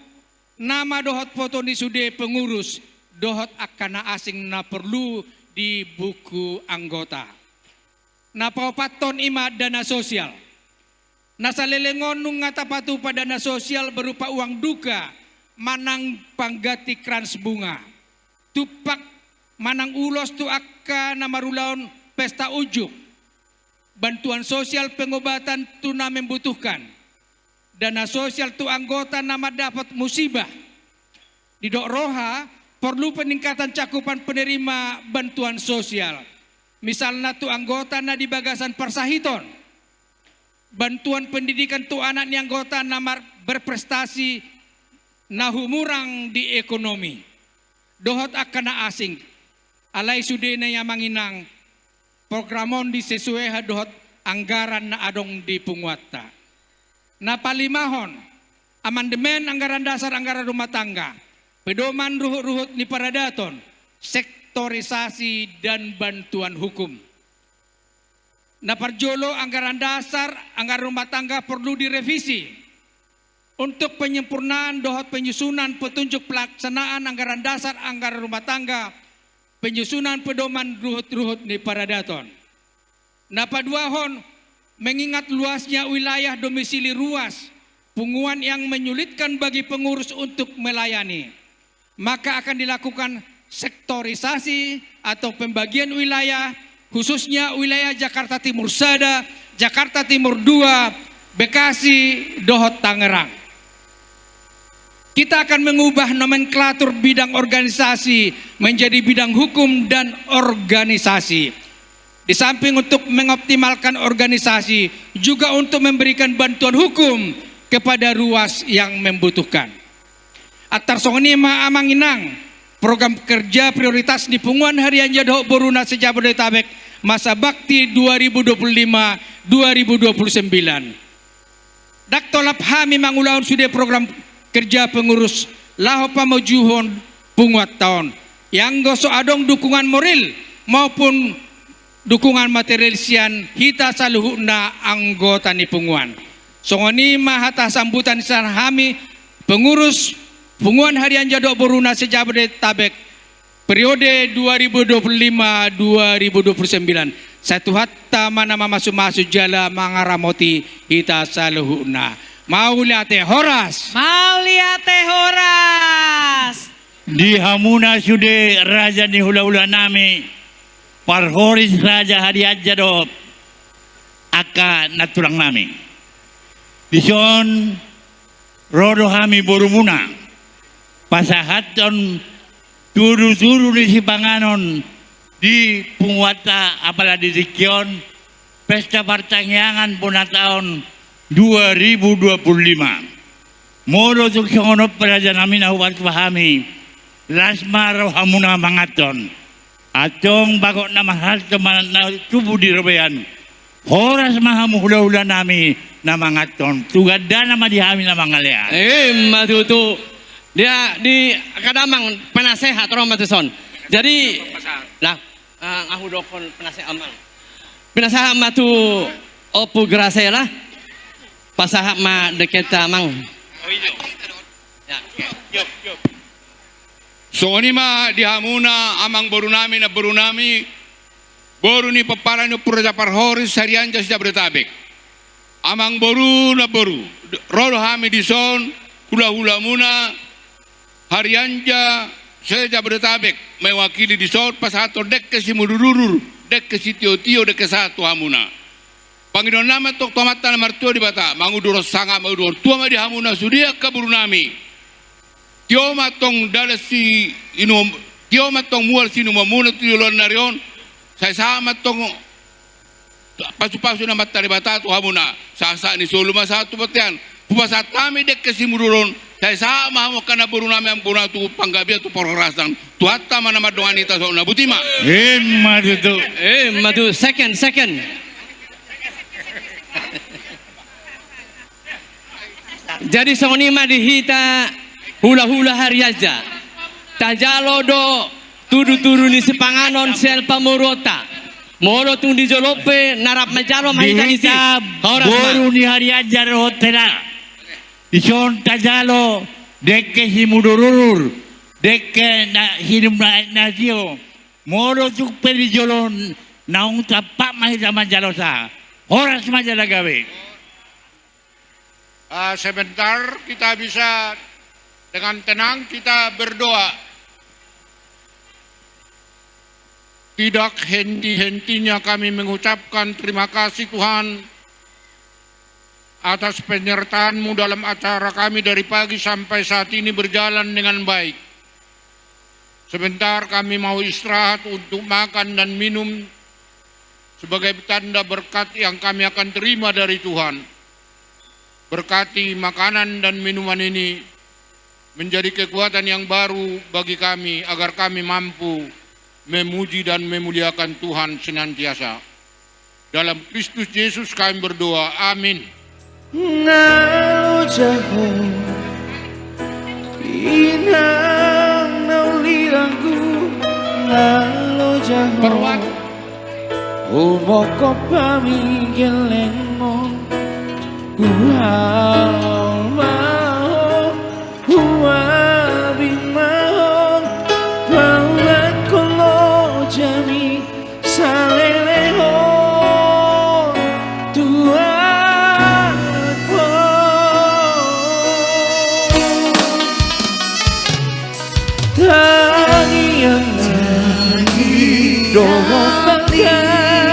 nama dohot foto ni sude pengurus, dohot akana asing na perlu di buku anggota. Na paupaton ima dana sosial. Nasa lelengon nung ngatapatu pada dana sosial berupa uang duka, manang panggati krans bunga. Tupak manang ulos tu akka na marulaon pesta ujuk. Bantuan sosial pengobatan tuna membutuhkan. Dana sosial tu anggota nama dapat musibah. Di Dok Roha perlu peningkatan cakupan penerima bantuan sosial. Misalnya tu anggota na di bagasan persahiton. Bantuan pendidikan tu anak ni anggota nama berprestasi nahu murang di ekonomi. Dohot akana asing. Alai sudena yang manginang programon di sesuai hadohot anggaran na adong di Punguatta. Na palimahon, amandemen anggaran dasar anggaran rumah tangga, pedoman ruhut-ruhut ni paradaton, sektorisasi dan bantuan hukum. Na parjolo anggaran dasar anggaran rumah tangga perlu direvisi untuk penyempurnaan dohot penyusunan petunjuk pelaksanaan anggaran dasar anggaran rumah tangga, penyusunan pedoman ruhut-ruhut ni paradaton. Napaduahon mengingat luasnya wilayah domisili ruas, punguan yang menyulitkan bagi pengurus untuk melayani. Maka akan dilakukan sektorisasi atau pembagian wilayah, khususnya wilayah Jakarta Timur Sada, Jakarta Timur 2, Bekasi, dohot Tangerang. Kita akan mengubah nomenklatur bidang organisasi menjadi bidang hukum dan organisasi. Di samping untuk mengoptimalkan organisasi, juga untuk memberikan bantuan hukum kepada ruas yang membutuhkan. Atar songonima amanginang, program kerja prioritas di Punguan Harian Jadok Boruna se-Jabodetabek masa bakti 2025-2029. Daktolap hami mangulaun sudah program kerja pengurus laho pamajuhon Punguat tahun yang goso adong dukungan moral maupun dukungan material sian hita saluhuna anggota ni Punguan. Songoni mahata sambutan san hami pengurus Punguan Harian Jadok Boruna se-Jabodetabek periode 2025-2029. Satu hatta mana masu jala mangaramoti hita saluhuna. Mauliate Horas.
Mauliate Horas.
Di hamuna sude raja ni hula-hula nami Parhoris Raja Hariaja do aka natulang nami. Dison rodo hami borumuna pasahaton turu-turu di Sipanganon di Punguata apala di Sikion Pesta Partangyangan Puna tahun 2025. Moro tuksionop peraja namin ahuat pahami lasmaro hamuna mangaton atong bago na mahal teman na tubuh di rebean horas mahamu hula-hula nami na mangaton tugada nama dihami na mangalean
Matutu dia di kadamang penasehat orang matuson. Jadi lah aku dokon penasehat amang. Penasehat matu opu grasela pasahat ma deketa amang.
So ni ma dihamuna amang boru nami na boru nami boru ni paparan ni Purja Parhoris Harianja sudah bertabek. Amang boru na boru rodo hami dison hula-hula muna Harianja saya bertabek mewakili dison pasato dek ke si mudurur dek ke si tio-tio dek ke satu hamuna. Panginoon nama tok tomata na martua di bata mangudur sanga mangudur tua ma di hamuna sudia ka boru nami. Tio matong dalasi inum tio matong mual sinu mamuna tuilon narion saya sama tong pasu-pasu na matari bata tu hamuna sasa ni soluma satu batian pupasat kami dek kesimururon saya sama mo kana buru nami ang puna tu panggabia tu pororasang tu hatta mana madonganita so na butima
Matutu
Matu second jadi sonima dihita hula-hula Hariaja tajalo do turu-turu ni Sipanganon sel pamurota moro tung di jolope narap majalo mahita isi horas
boru ni Hariaja hotela ison tajalo deke himudurur deke na hirum na dio moro tuk perijolon naung tapak mahita majalosa horas majala gawe.
Sebentar kita bisa dengan tenang kita berdoa. Tidak henti-hentinya kami mengucapkan terima kasih Tuhan atas penyertaan-Mu dalam acara kami dari pagi sampai saat ini berjalan dengan baik. Sebentar kami mau istirahat untuk makan dan minum sebagai tanda berkat yang kami akan terima dari Tuhan. Berkati makanan dan minuman ini menjadi kekuatan yang baru bagi kami agar kami mampu memuji dan memuliakan Tuhan senantiasa. Dalam Kristus Yesus kami berdoa. Amin.
Ngalo jaho inang naulirangku ngalo jaho umoko pamigelengmo Uau mau uabing mau Paulat kolo jami saleleho Tuhan po Tangi yang doa pagkari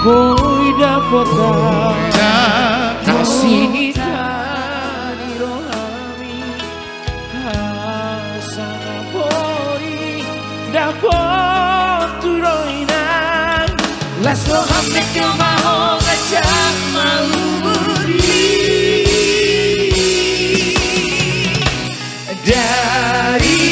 Boy dapat kasih tadi rohami Hasana boy dapat turoinan Las rohami kemaho ngajak mauburi Dari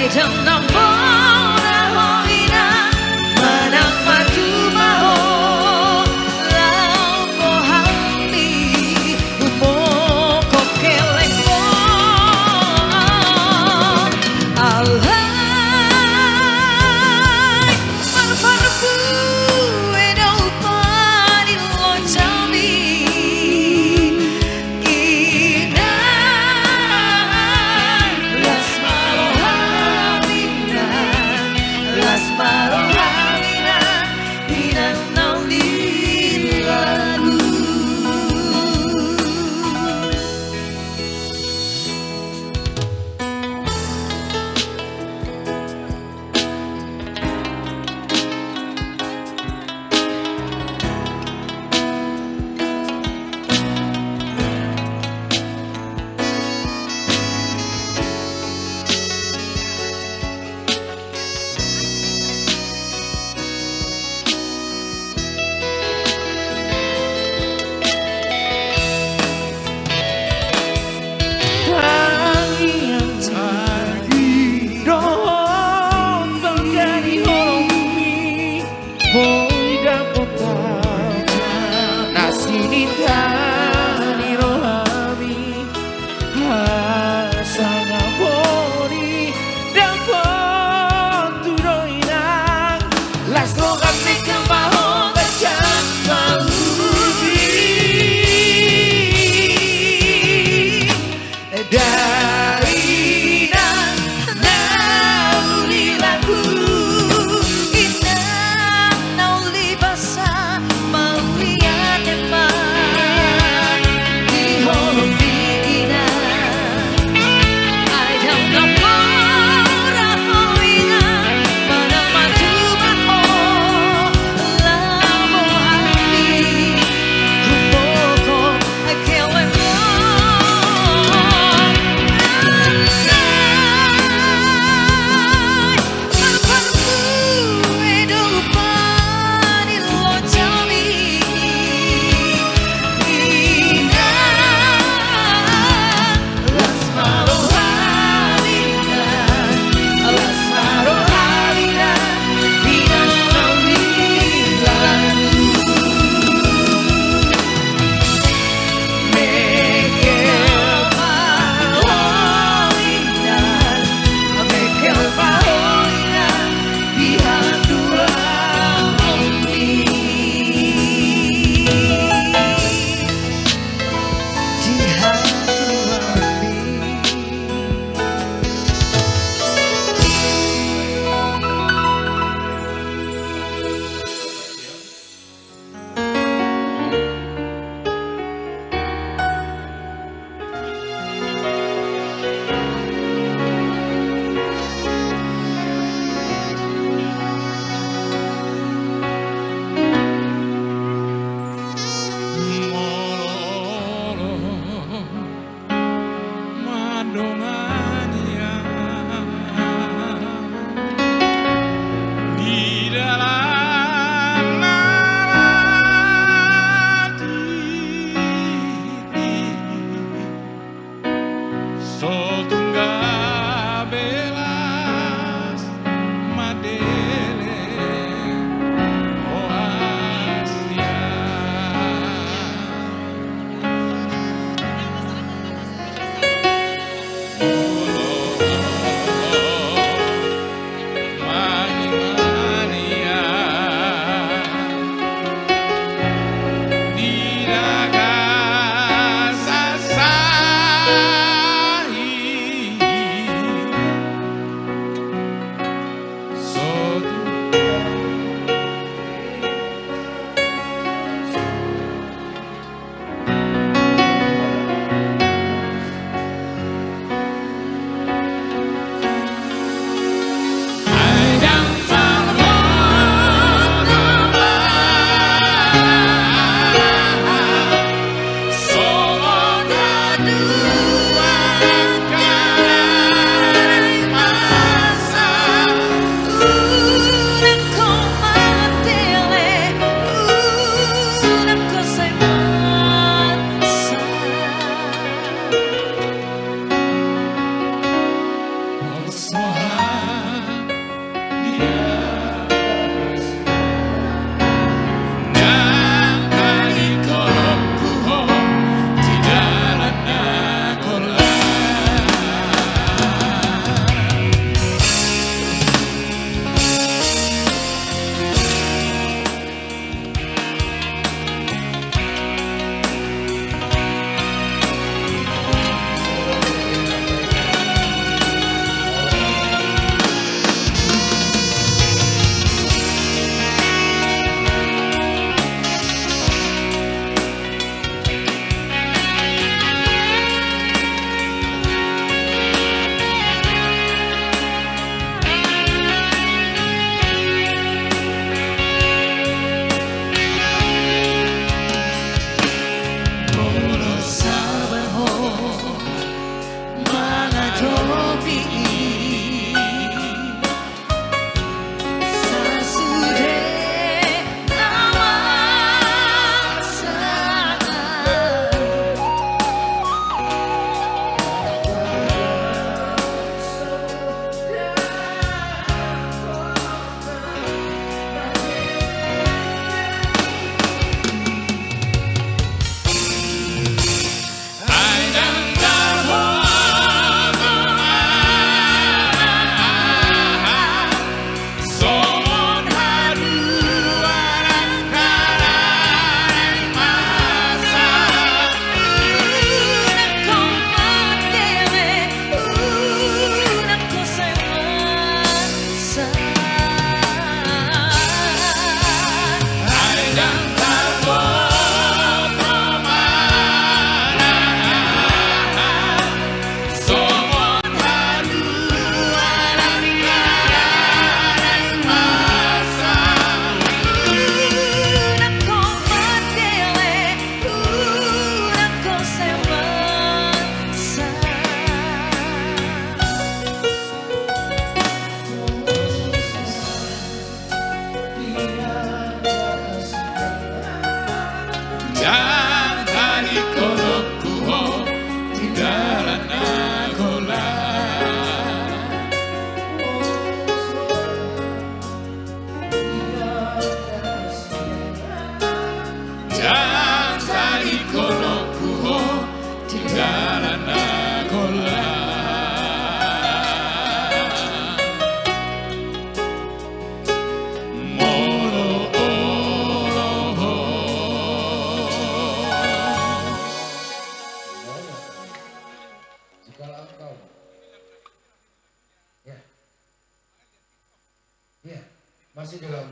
Jangan pernah hoina manang maju maho lau po hati
Las rojas me kemahong gajah maudi dari nauli lagu
Inang nauli basa maulian emak di holong digina Ai jam na pora hoina mana maju baho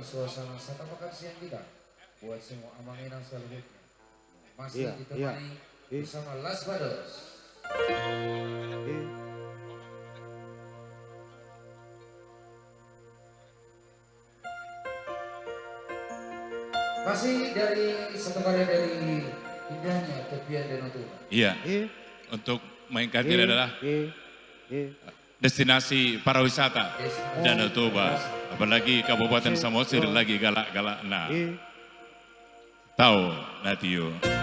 suasana sata makan siang kita buat semua amanginan selanjutnya. Masih ditemani bersama Las Bados. Masih dari satu karya dari indahnya tepian Danau Toba.
Iya, untuk mainkan ini adalah destinasi para wisata Danau Toba. Apalagi Kabupaten Samosir lagi galak-galak. Nah, tahu Natio.